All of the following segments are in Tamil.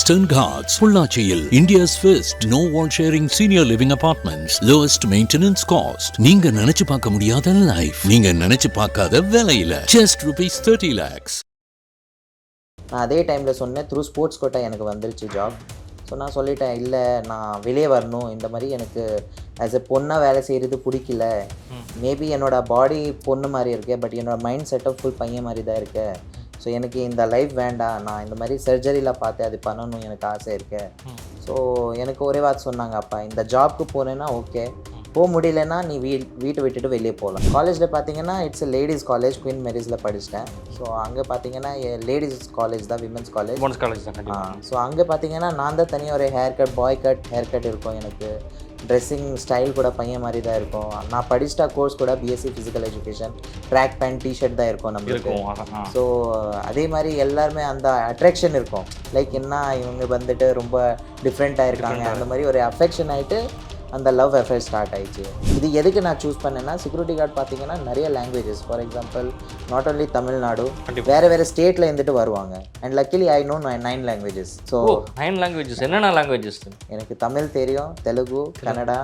Western Ghats, Pollachiil, India's first no wall sharing senior living apartments, lowest maintenance cost. நீங்க நினைச்சு பார்க்க முடியாத லைஃப், நீங்க நினைச்சு பார்க்காத விலையில just ₹30 lakhs. நான் அதே டைமில் சொன்னேன், த்ரூ ஸ்போர்ட்ஸ் கோட்டா எனக்கு வந்துருச்சு ஜாப். ஸோ நான் சொல்லிட்டேன், இல்லை நான் வெளியே வரணும், இந்த மாதிரி எனக்கு ஆஸ் எ பொண்ணாக வேலை செய்கிறது பிடிக்கல. மேபி என்னோடய பாடி பொண்ணு மாதிரி இருக்கு, பட் என்னோடய மைண்ட் செட்டப் ஃபுல் பையன் மாதிரி தான் இருக்கு. ஸோ எனக்கு இந்த லைஃப் வேண்டாம், நான் இந்த மாதிரி சர்ஜரியில் பார்த்து அது பண்ணணும் எனக்கு ஆசை இருக்கு. ஸோ எனக்கு ஒரே வார்த்தை சொன்னாங்க, அப்பா இந்த ஜாப்க்கு போனேன்னா ஓகே, போக முடியலன்னா நீ வீட்டை விட்டுட்டு வெளியே போகலாம். காலேஜில் பார்த்தீங்கன்னா இட்ஸ் லேடிஸ் காலேஜ், குயின் மேரிஸில் படிச்சிட்டேன். ஸோ அங்கே பார்த்தீங்கன்னா லேடிஸ் காலேஜ் தான், விமென்ஸ் காலேஜ் தான். ஸோ அங்கே பார்த்தீங்கன்னா நான் தான் தனியாக ஒரு hair cut, boy cut hair cut இருக்கும். எனக்கு ட்ரெஸ்ஸிங் ஸ்டைல் கூட பையன் மாதிரி தான் இருக்கும். நான் படிச்சிட்ட கோர்ஸ் கூட BSc physical education, track pant T shirt தான் இருக்கும் நம்மளுக்கு. ஸோ அதே மாதிரி எல்லாருமே அந்த அட்ராக்ஷன் இருக்கும், லைக் என்ன இவங்க வந்துட்டு ரொம்ப டிஃப்ரெண்ட்டாக இருக்காங்க, அந்த மாதிரி ஒரு அஃபெக்ஷன் ஆகிட்டு அந்த லவ் அஃபேர் ஸ்டார்ட் ஆயிடுச்சு. இது எதுக்கு நான் சூஸ் பண்ணேன்னா, செக்யூரிட்டி கார்டு பார்த்தீங்கன்னா நிறைய languages, for example not only Tamil Nadu, வேறு ஸ்டேட்டில் இருந்துட்டு வருவாங்க. And luckily I know 9 languages. So 9 languages. என்னென்ன லாங்குவேஜஸ்? எனக்கு தமிழ் தெரியும், தெலுங்கு, கன்னடா,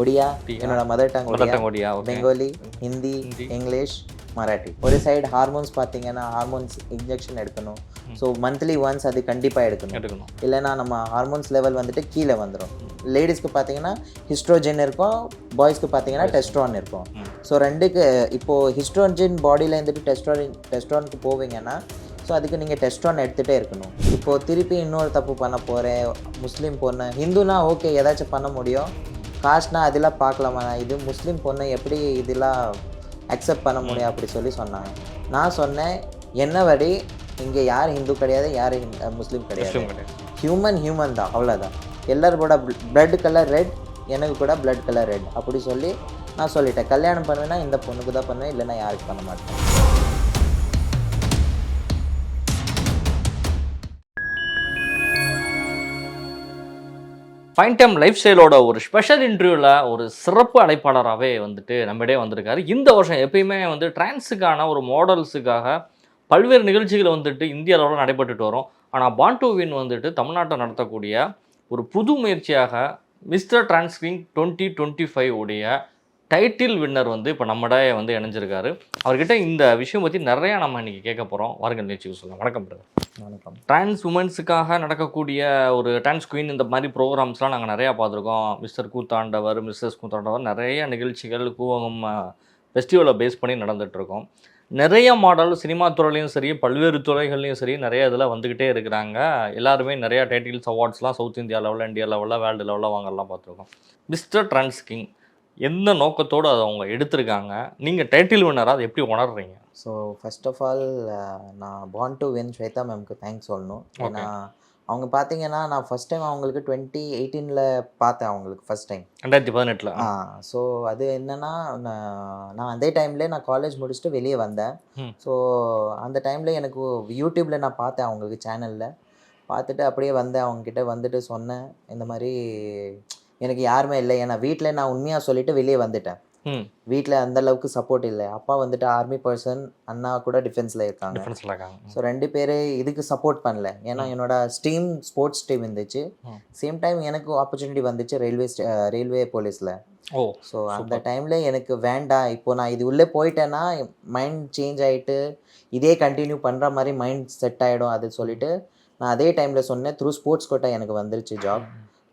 ஒடியா, என்னோட mother tongue Odia, Bengali, Hindi, English, Marathi. ஒரு சைடு ஹார்மோன்ஸ் பார்த்தீங்கன்னா ஹார்மோன்ஸ் இன்ஜெக்ஷன் எடுக்கணும். ஸோ மந்த்லி ஒன்ஸ் அது கண்டிப்பாக எடுக்கணும், இல்லைன்னா நம்ம ஹார்மோன்ஸ் லெவல் வந்துட்டு கீழே வந்துடும். லேடிஸ்க்கு பார்த்தீங்கன்னா ஹிஸ்ட்ரோஜன் இருக்கும், பாய்ஸ்க்கு பார்த்தீங்கன்னா டெஸ்ட்ரான் இருக்கும். ஸோ ரெண்டுக்கு இப்போது ஹிஸ்ட்ரோஜன் பாடியில் இருந்துட்டு டெஸ்ட்ரானுக்கு போவீங்கன்னா, ஸோ அதுக்கு நீங்கள் டெஸ்ட்ரான் எடுத்துகிட்டே இருக்கணும். இப்போது திருப்பி இன்னொரு தப்பு பண்ண போகிறேன், முஸ்லீம் பொண்ணு, ஹிந்துனா ஓகே ஏதாச்சும் பண்ண முடியும், காஸ்ட்னா அதெல்லாம் பார்க்கலாமா, இது முஸ்லீம் பொண்ணு எப்படி இதெல்லாம் அக்செப்ட் பண்ண முடியும் அப்படி சொன்னாங்க. நான் சொன்னேன், என்ன வடி இங்கே யார் ஹிந்து கிடையாது, யார் முஸ்லீம் கிடையாது, ஹியூமன் தான், அவ்வளோதான். எல்லோரும் கூட பிளட் கலர் ரெட், எனக்கு கூட பிளட் கலர் ரெட் அப்படி சொல்லி நான் சொல்லிட்டேன். கல்யாணம் பண்ணுவேன்னா இந்த பொண்ணுக்கு தான் பண்ணுவேன், இல்லைன்னா யாருக்கு பண்ண மாட்டேன். ஃபைன் டைம் லைஃப் ஸ்டைலோட ஒரு ஸ்பெஷல் இன்டர்வியூவில் ஒரு சிறப்பு அழைப்பாளராகவே வந்துட்டு நம்மிடையே வந்திருக்காரு. இந்த வருஷம் எப்பயுமே வந்து டிரான்ஸுக்கான ஒரு மாடல்ஸுக்காக பல்வேறு நிகழ்ச்சிகள் வந்துட்டு இந்திய அளவில் நடைபெற்றுட்டு வரும். ஆனால் பார்ன் டு வின் வந்துட்டு தமிழ்நாட்டை நடத்தக்கூடிய ஒரு புது முயற்சியாக மிஸ்டர் டிரான்ஸ்கிங் 2025 உடைய டைட்டில் வின்னர் வந்து இப்போ நம்மிடையே வந்து இணைஞ்சிருக்காரு. அவர்கிட்ட இந்த விஷயம் பற்றி நிறையா நம்ம இன்றைக்கி கேட்க போகிறோம். வாருங்கள் நிகழ்ச்சிக்கு சொல்லலாம். வணக்கம் பிரதர். வணக்கம். டிரான்ஸ் உமன்ஸுக்காக நடக்கக்கூடிய ஒரு டிரான்ஸ் குயின் இந்த மாதிரி ப்ரோக்ராம்ஸ்லாம் நாங்கள் நிறையா பார்த்துருக்கோம். மிஸ்டர் கூத்தாண்டவர், மிஸ்ஸஸ் கூத்தாண்டவர், நிறைய நிகழ்ச்சிகள் கூவகம் ஃபெஸ்டிவலை பேஸ் பண்ணி நடந்துகிட்ருக்கோம். நிறைய மாடல் சினிமா துறையிலையும் சரி, பல்வேறு துறைகள்லையும் சரி, நிறைய இதில் வந்துக்கிட்டே இருக்கிறாங்க. எல்லாருமே நிறையா டைட்டில்ஸ், அவார்ட்ஸ்லாம் சவுத் இந்தியா லெவலில், இந்தியா லெவலில், வேர்ல்டு லெவலில் வாங்கலாம் பார்த்துருக்கோம். மிஸ்டர் டிரான்ஸ் கிங் எந்த நோக்கத்தோடு அதை அவங்க எடுத்திருக்காங்க, நீங்கள் டைட்டில் வின்னராக அதை எப்படி உணர்றீங்க? ஸோ ஃபர்ஸ்ட் ஆஃப் ஆல் நான் பார்ன் டு வின் ஸ்வேதா மேம்க்கு தேங்க்ஸ் சொல்லணும். ஏன்னா அவங்க பார்த்தீங்கன்னா நான் ஃபஸ்ட் டைம் அவங்களுக்கு 2018 பார்த்தேன், அவங்களுக்கு ஃபஸ்ட் டைம் 2018. ஸோ அது என்னென்னா, நான் அதே டைம்லேயே நான் காலேஜ் முடிச்சுட்டு வெளியே வந்தேன். ஸோ அந்த டைமில் எனக்கு யூடியூப்பில் நான் பார்த்தேன், அவங்களுக்கு சேனலில் பார்த்துட்டு அப்படியே வந்தேன். அவங்கக்கிட்ட வந்துட்டு சொன்னேன், இந்த மாதிரி எனக்கு யாருமே இல்லை, ஏன்னா வீட்டில் நான் உண்மையாக சொல்லிவிட்டு வெளியே வந்துட்டேன். வீட்டில் அந்த அளவுக்கு சப்போர்ட் இல்லை. அப்பா வந்துட்டு ஆர்மி பர்சன், அண்ணா கூட டிஃபென்ஸில் இருக்காங்க. ஸோ 2 பேர் இதுக்கு சப்போர்ட் பண்ணல. ஏன்னா என்னோட ஸ்போர்ட்ஸ் டீம் இருந்துச்சு, சேம் டைம் எனக்கு ஆப்பர்ச்சுனிட்டி வந்துச்சு ரயில்வே போலீஸில். ஸோ அந்த டைமில் எனக்கு வேண்டாம், இப்போ நான் இது உள்ளே போயிட்டேன்னா மைண்ட் சேஞ்ச் ஆகிட்டு இதே கண்டினியூ பண்ணுற மாதிரி மைண்ட் செட் ஆகிடும். அது சொல்லிவிட்டு நான் அதே டைமில் சொன்னேன், த்ரூ ஸ்போர்ட்ஸ் கோட்டா எனக்கு வந்துருச்சு ஜாப்.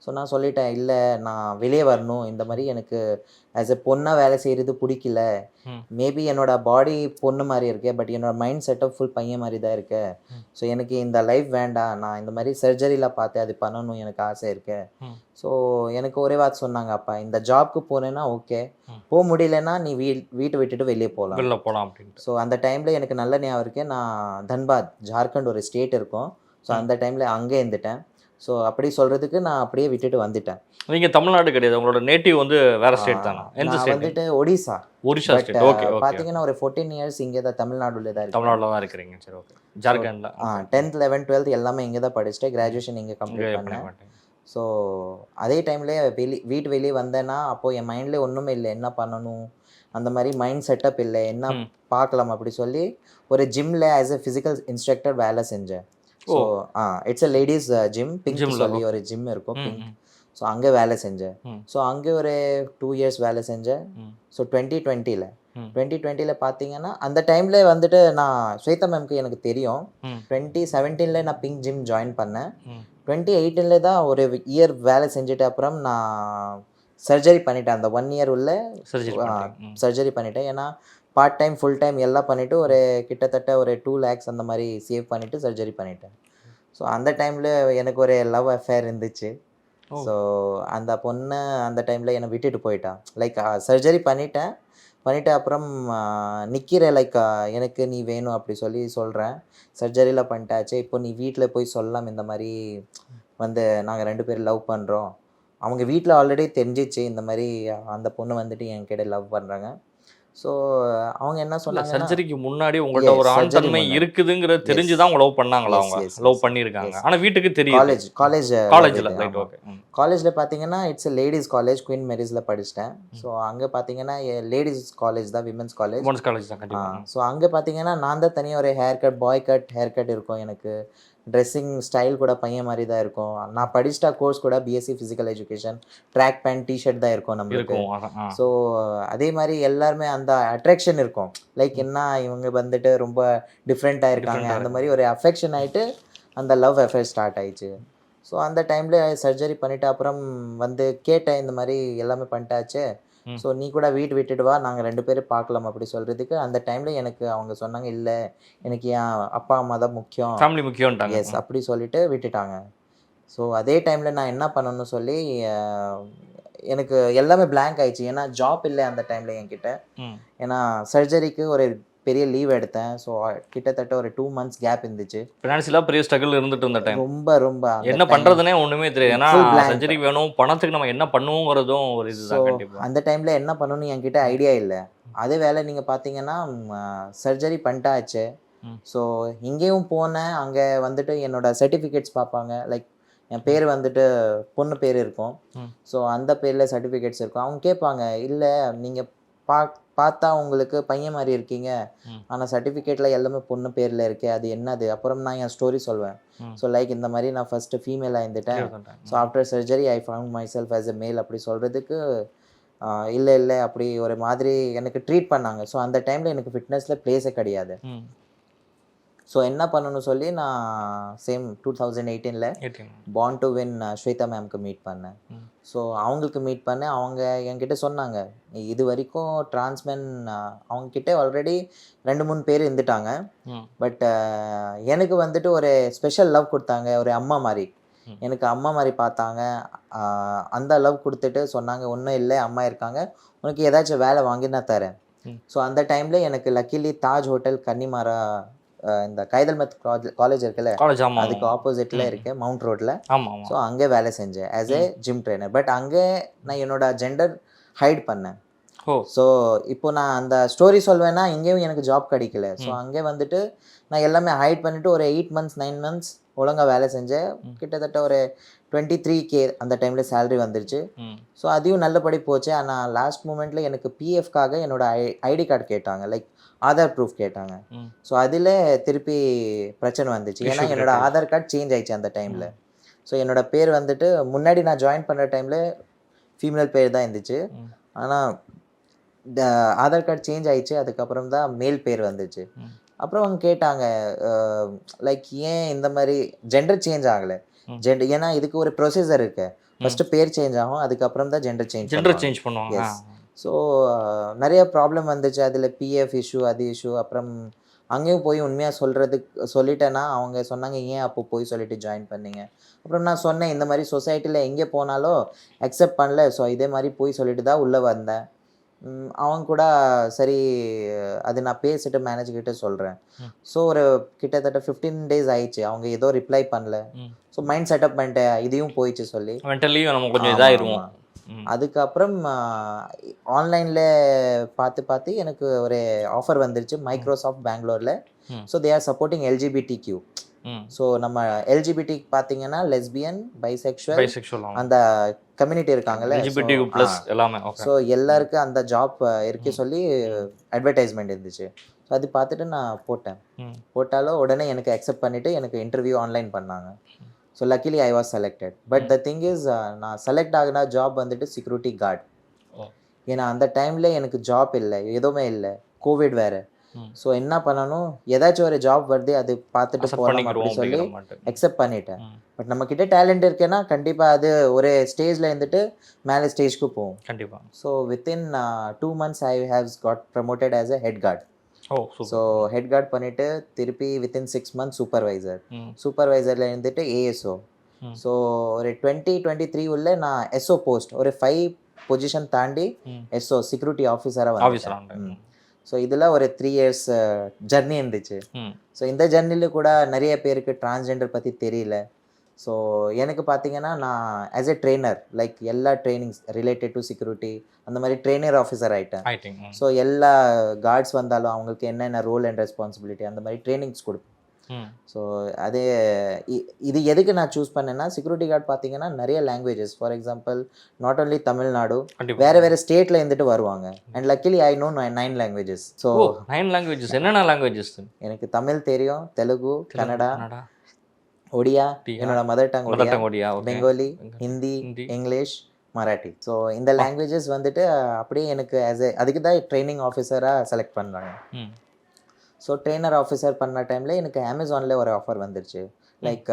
ஸோ நான் சொல்லிட்டேன், இல்லை நான் வெளியே வரணும், இந்த மாதிரி எனக்கு ஆஸ் எ பொண்ணாக வேலை செய்கிறது பிடிக்கல. மேபி என்னோடய பாடி பொண்ணு மாதிரி இருக்கு, பட் என்னோடய மைண்ட் செட்டப் ஃபுல் பையன் மாதிரி தான் இருக்கு. ஸோ எனக்கு இந்த லைஃப் வேண்டாம், நான் இந்த மாதிரி சர்ஜரியில் பார்த்து அது பண்ணணும் எனக்கு ஆசை இருக்கு. ஸோ எனக்கு ஒரே வார்த்தை சொன்னாங்க, அப்பா இந்த ஜாப்க்கு போனேன்னா ஓகே, போக முடியலன்னா நீ வீட்டை விட்டுட்டு வெளியே போகலாம் அப்படின்ட்டு. ஸோ அந்த டைமில் எனக்கு நல்ல ஞாபகம் இருக்கு, நான் தன்பாத், ஜார்க்கண்ட் ஒரு ஸ்டேட் இருக்கும். ஸோ அந்த டைமில் அங்கே இருந்துட்டேன். ஸோ அப்படி சொல்கிறதுக்கு நான் அப்படியே விட்டுட்டு வந்துட்டேன். நீங்கள் தமிழ்நாடு கிடையாது, உங்களோட நேட்டிவ் வந்து வேறு ஸ்டேட் தானே? வந்துட்டு ஒடிசா ஸ்டேட். ஓகே. பார்த்தீங்கன்னா ஒரு 14 இயர்ஸ் இங்கே தான் தமிழ்நாடுல தான் இருக்கு. தமிழ்நாட்டில் தான் இருக்கிறீங்க. சரி, ஓகே. ஜார்க்கண்டில் 10th 11th 12th எல்லாமே இங்கே தான் படிச்சுட்டு கிராஜுவேஷன் இங்கே கம்ப்ளீட் பண்ணேன். ஸோ அதே டைம்லேயே வீட்டு வெளியே வந்தேன்னா அப்போது என் மைண்ட்லேயே ஒன்றுமே இல்லை, என்ன பண்ணணும் அந்த மாதிரி மைண்ட் செட்டப் இல்லை, என்ன பார்க்கலாம் அப்படி சொல்லி ஒரு ஜிம்மில் ஆஸ் எ ஃபிசிக்கல் இன்ஸ்ட்ரக்டர் வேலை செஞ்சேன். So it's a ladies gym, pink Gymல, சொல்லி ஒரு ஜிம் இருக்கும், ம், பிங்க். ம், ஸோ அங்கே வேலை செஞ்சேன். ம். ஸோ அங்கே ஒரு 2 இயர்ஸ் வேலை செஞ்சேன். ம். ஸோ 2020ல் ம். 2020ல் பார்த்தீங்கன்னா அந்த டைமில் வந்துட்டு நான் ஸ்வேதா மேம்க்கு எனக்கு தெரியும். ம். 2017ல் நான் பிங்க் ஜிம் ஜாயின் பண்ணேன். ம். 2018ல் தான் ஒரு இயர் வேலை செஞ்சுட்டு அப்புறம் நான் சர்ஜரி பண்ணிட்டேன். அந்த 1 இயர் உள்ள சர்ஜரி சர்ஜரி பண்ணிட்டேன். ஏன்னா பார்ட் டைம் ஃபுல் டைம் எல்லாம் பண்ணிவிட்டு ஒரு கிட்டத்தட்ட ஒரு 2 lakhs அந்த மாதிரி சேவ் பண்ணிவிட்டு சர்ஜரி பண்ணிட்டேன். ஸோ அந்த டைமில் எனக்கு ஒரு லவ் அஃபேர் இருந்துச்சு. ஸோ அந்த பொண்ணு அந்த டைமில் என்னை விட்டுட்டு போயிட்டான். லைக் சர்ஜரி பண்ணிவிட்டு அப்புறம் நிற்கிற லைக் எனக்கு நீ வேணும் அப்படி சொல்கிறேன். சர்ஜரியில் பண்ணிட்டாச்சு. இப்போ நீ வீட்டில் போய் சொல்லலாம் இந்த மாதிரி வந்து நாங்கள் 2 பேரும் லவ் பண்ணுறோம். அவங்க வீட்டில் ஆல்ரெடி தெரிஞ்சிச்சு இந்த மாதிரி அந்த பொண்ணு வந்துட்டு என்கிட்ட லவ் பண்ணுறாங்க. ஸோ அவங்க என்ன சொன்னாங்கன்னா சர்ஜரிக்கு முன்னாடி உங்கள்ட்ட ஒரு ஆண் தன்மை இருக்குதுங்கிறது தெரிஞ்சு தான் அவங்க லவ் பண்ணாங்களா? அவங்க லவ் பண்ணியிருக்காங்க, ஆனால் வீட்டுக்கு தெரியும். காலேஜில் ரைட், ஓகே. காலேஜில் பார்த்தீங்கன்னா இட்ஸ் லேடிஸ் காலேஜ், குயின் மேரிஸில் படிச்சிட்டேன். ஸோ அங்கே பார்த்தீங்கன்னா லேடிஸ் காலேஜ் தான், விமென்ஸ் காலேஜ். உமன்ஸ் காலேஜ் தான் கண்டிப்பாக. ஸோ அங்கே பார்த்தீங்கன்னா நான் தான் தனியாக ஒரு hair cut, boy cut, hair cut இருக்கும். எனக்கு ட்ரெஸ்ஸிங் ஸ்டைல் கூட பையன் மாதிரி தான் இருக்கும். நான் படிச்சிட்டா கோர்ஸ் கூட BSc physical education, track pant, T shirt தான் இருக்கும் நம்மளுக்கு. ஸோ அதே மாதிரி எல்லாருமே அந்த அட்ராக்ஷன் இருக்கும். லைக் என்ன இவங்க வந்துட்டு ரொம்ப டிஃப்ரெண்ட்டாக இருக்காங்க அந்த மாதிரி ஒரு அஃபெக்ஷன் ஆகிட்டு அந்த லவ் அஃபேர் ஸ்டார்ட் ஆயிடுச்சு. ஸோ அந்த டைமில் சர்ஜரி பண்ணிவிட்டு அப்புறம் வந்து கேட்டேன் இந்த மாதிரி எல்லாமே பண்ணிட்டாச்சு. ஸோ நீ கூட வீட்டு விட்டுட்டு வா, நாங்கள் 2 பேரும் பார்க்கலாம் அப்படி சொல்கிறதுக்கு. அந்த டைமில் எனக்கு அவங்க சொன்னாங்க இல்லை எனக்கு என் அப்பா அம்மா தான் முக்கியம், ஃபேமிலி முக்கியம். எஸ் அப்படி சொல்லிட்டு விட்டுட்டாங்க. ஸோ அதே டைமில் நான் என்ன பண்ணணும்னு சொல்லி எனக்கு எல்லாமே பிளாங்க் ஆயிடுச்சு. ஏன்னா ஜாப் இல்லை அந்த டைமில் என்கிட்ட. ஏன்னா சர்ஜரிக்கு ஒரு பெரிய லீவ் எடுத்தேன். ஸோ கிட்டத்தட்ட ஒரு 2 months கேப் இருந்துச்சு. ஃபினான்ஷியலாக பெரிய ஸ்ட்ரகிள் இருந்துட்டு இருந்த டைம். ரொம்ப என்ன பண்ணுறதுனே ஒன்றுமே தெரியாது. ஏன்னா சர்ஜரி வேணும், பணத்துக்கு நம்ம என்ன பண்ணுவோங்கிறதும் ஒரு இதுதான் கண்டிப்பாக. அந்த டைமில் என்ன பண்ணணும்னு என்கிட்ட ஐடியா இல்லை. அதே வேலை நீங்கள் பார்த்தீங்கன்னா சர்ஜரி பண்ணிட்டாச்சு. ஸோ இங்கேயும் போனேன். அங்கே வந்துட்டு என்னோட சர்டிஃபிகேட்ஸ் பார்ப்பாங்க. லைக் என் பேர் வந்துட்டு பொண்ணு பேர் இருக்கும். ஸோ அந்த பேரில் சர்டிஃபிகேட்ஸ் இருக்கும். அவங்க கேட்பாங்க இல்லை நீங்கள் பார்த்தா உங்களுக்கு பையன் மாதிரி இருக்கீங்க, ஆனால் சர்டிஃபிகேட்டில் எல்லாமே பொண்ணு பேரில் இருக்கே, அது என்னது? அப்புறம் நான் என் ஸ்டோரி சொல்வேன். ஸோ லைக் இந்த மாதிரி நான் ஃபஸ்ட்டு ஃபீமேலாக இருந்துட்டேன். So after surgery I found my self as a மேல் அப்படி சொல்கிறதுக்கு இல்லை அப்படி ஒரு மாதிரி எனக்கு ட்ரீட் பண்ணாங்க. ஸோ அந்த டைமில் எனக்கு ஃபிட்னஸில் பிளேஸே கிடையாது. ஸோ என்ன பண்ணணும்னு சொல்லி நான் சேம் 2018ல் பார்ன் டு வின் ஸ்வேதா மேம்க்கு மீட் பண்ணேன். ஸோ அவங்களுக்கு மீட் பண்ணேன். அவங்க என்கிட்ட சொன்னாங்க இது வரைக்கும் டிரான்ஸ்மென் அவங்கக்கிட்ட ஆல்ரெடி 2-3 பேர் இருந்துட்டாங்க. பட் எனக்கு வந்துட்டு ஒரு ஸ்பெஷல் லவ் கொடுத்தாங்க, ஒரு அம்மா மாதிரி. எனக்கு அம்மா மாதிரி பார்த்தாங்க. அந்த லவ் கொடுத்துட்டு சொன்னாங்க ஒன்றும் இல்லை, அம்மா இருக்காங்க, உனக்கு ஏதாச்சும் வேலை வாங்கி நான் தரேன். ஸோ அந்த டைமில் எனக்கு லக்கிலி தாஜ் ஹோட்டல் கன்னிமாரா இந்த கைதல்மத் காலேஜ் இருக்குல்ல, அதுக்கு ஆப்போசிட்டில் இருக்கு, மவுண்ட் ரோட்டில். ஸோ அங்கே வேலை செஞ்சேன் as a gym trainer. But அங்கே நான் என்னோட ஜெண்டர் ஹைட் பண்ணேன். ஸோ இப்போ நான் அந்த ஸ்டோரி சொல்வேன்னா இங்கேயும் எனக்கு ஜாப் கிடைக்கல. ஸோ அங்கே வந்துட்டு நான் எல்லாமே ஹைட் பண்ணிவிட்டு ஒரு 8 months 9 months ஒழுங்காக வேலை செஞ்சேன். கிட்டத்தட்ட ஒரு 23K அந்த டைமில் சேலரி வந்துருச்சு. ஸோ அதையும் நல்லபடி போச்சு. ஆனால் லாஸ்ட் மூமெண்ட்டில் எனக்கு பிஎஃப்காக என்னோட ஐடி கார்டு கேட்டாங்க, லைக் ஆதார் ப்ரூஃப் கேட்டாங்க. ஸோ அதில் திருப்பி பிரச்சனை வந்துச்சு. ஏன்னா என்னோட ஆதார் கார்டு சேஞ்ச் ஆயிடுச்சு அந்த டைமில். ஸோ என்னோட பேர் வந்துட்டு முன்னாடி நான் ஜாயின் பண்ணுற டைமில் ஃபீமேல் பேர் தான் இருந்துச்சு. ஆனால் ஆதார் கார்டு சேஞ்ச் ஆயிடுச்சு, அதுக்கப்புறம் தான் மேல் பேர் வந்துச்சு. அப்புறம் அவங்க கேட்டாங்க லைக் ஏன் இந்த மாதிரி ஜெண்டர் சேஞ்ச் ஆகலை, ஏன்னா இதுக்கு ஒரு ப்ரொசீஜர் இருக்கு. ஃபர்ஸ்ட் பேர் சேஞ்ச் ஆகும், அதுக்கப்புறம் தான் ஜெண்டர் சேஞ்ச் பண்ணுவாங்க. ஸோ நிறைய ப்ராப்ளம் வந்துச்சு அதில், பிஎஃப் இஷ்யூ அது இஷ்யூ. அப்புறம் அங்கேயும் போய் உண்மையாக சொல்லிட்டேன்னா அவங்க சொன்னாங்க ஏன் அப்போ போய் சொல்லிட்டு ஜாயின் பண்ணீங்க. அப்புறம் நான் சொன்னேன் இந்த மாதிரி சொசைட்டியில் எங்கே போனாலும் அக்செப்ட் பண்ணல, ஸோ இதே மாதிரி போய் சொல்லிட்டு தான் உள்ளே வந்தேன். அவங்க கூட சரி அது நான் பேசிட்டு மேனேஜர்கிட்ட சொல்கிறேன். ஸோ ஒரு கிட்டத்தட்ட 15 days ஆயிடுச்சு, அவங்க ஏதோ ரிப்ளை பண்ணல. ஸோ மைண்ட் செட்டப் பண்ணிட்டேன் இதையும் போயிடுச்சு சொல்லி. அதுக்கப்புறம் ஆன்லைனில் பார்த்து எனக்கு ஒரு ஆஃபர் வந்துருச்சு மைக்ரோசாஃப்ட் பெங்களூரில். So they are supporting LGBTQ. So நம்ம LGBT பார்த்தீங்கன்னா லெஸ்பியன், பைசெக்சுவல், அந்த கம்யூனிட்டி இருக்காங்கல்ல, LGBTQ ப்ளஸ் எல்லாமே. ஓகே. ஸோ எல்லாருக்கும் அந்த ஜாப் இருக்கு சொல்லி அட்வர்டைஸ்மெண்ட் இருந்துச்சு. ஸோ அது பார்த்துட்டு நான் போட்டேன். போட்டாலும் உடனே எனக்கு அக்செப்ட் பண்ணிவிட்டு எனக்கு இன்டர்வியூ ஆன்லைன் பண்ணாங்க. So luckily I was selected. But the thing is, நான் செலக்ட் ஆகின ஜாப் வந்துட்டு செக்யூரிட்டி கார்டு. ஏன்னா அந்த டைமில் எனக்கு ஜாப் இல்லை, எதுவுமே இல்லை, கோவிட் வேறு. ஸோ என்ன பண்ணணும், ஏதாச்சும் ஒரு ஜாப் வருது அது பார்த்துட்டு போகணும் அப்படின்னு சொல்லி அக்செப்ட் பண்ணிட்டேன். பட் நம்மக்கிட்ட டேலண்ட் இருக்கேன்னா கண்டிப்பாக அது ஒரு ஸ்டேஜில் இருந்துட்டு மேலே ஸ்டேஜ்க்கு போகும் கண்டிப்பாக. So within 2 months I have God promoted as a head card. So head card பண்ணிவிட்டு திருப்பி வித்தின் 6 months சூப்பர்வைசரில் இருந்துட்டு ஏஎஸ்ஓ. ஸோ ஒரு 2023 உள்ள நான் எஸ்ஓ போஸ்ட் ஒரு 5 பொசிஷன் தாண்டி எஸ்ஓ செக்யூரிட்டி ஆஃபீஸராக வந்து. ஸோ இதில் ஒரு 3 years ஜர்னி இருந்துச்சு. ஸோ இந்த ஜர்னியில் கூட நிறைய பேருக்கு டிரான்ஸ்ஜெண்டர் பற்றி தெரியல. ஸோ எனக்கு பார்த்தீங்கன்னா நான் ஆஸ் எ ட்ரெயினர், லைக் எல்லா ட்ரைனிங்ஸ் ரிலேட்டட் டு செக்யூரிட்டி அந்த மாதிரி ட்ரெயினர் ஆஃபீஸர் ஆகிட்டேன். ஸோ எல்லா கார்ட்ஸ் வந்தாலும் அவங்களுக்கு என்னென்ன ரோல் அண்ட் ரெஸ்பான்சிபிலிட்டி அந்த மாதிரி ட்ரைனிங்ஸ் கொடுப்பேன். ஸோ அதே இது எதுக்கு நான் சூஸ் பண்ணேன்னா, செக்யூரிட்டி கார்டு பார்த்தீங்கன்னா நிறைய languages, for example not only Tamil Nadu, வேறு ஸ்டேட்டில் இருந்துட்டு வருவாங்க. And luckily I know 9 languages. So 9 languages. என்னென்ன லாங்குவேஜஸ்? எனக்கு தமிழ் தெரியும், தெலுங்கு, கன்னடா, ஒடியா, என்னோட mother tongue Odia, Bengali, Hindi, English, Marathi. So இந்த லாங்குவேஜஸ் வந்துட்டு அப்படியே எனக்கு அதுக்கு தான் ட்ரைனிங் ஆஃபீஸராக செலக்ட் பண்ணுறாங்க. ஸோ ட்ரெயினர் ஆஃபீஸர் பண்ண டைமில் எனக்கு அமேசானில் ஒரு ஆஃபர் வந்துருச்சு. லைக்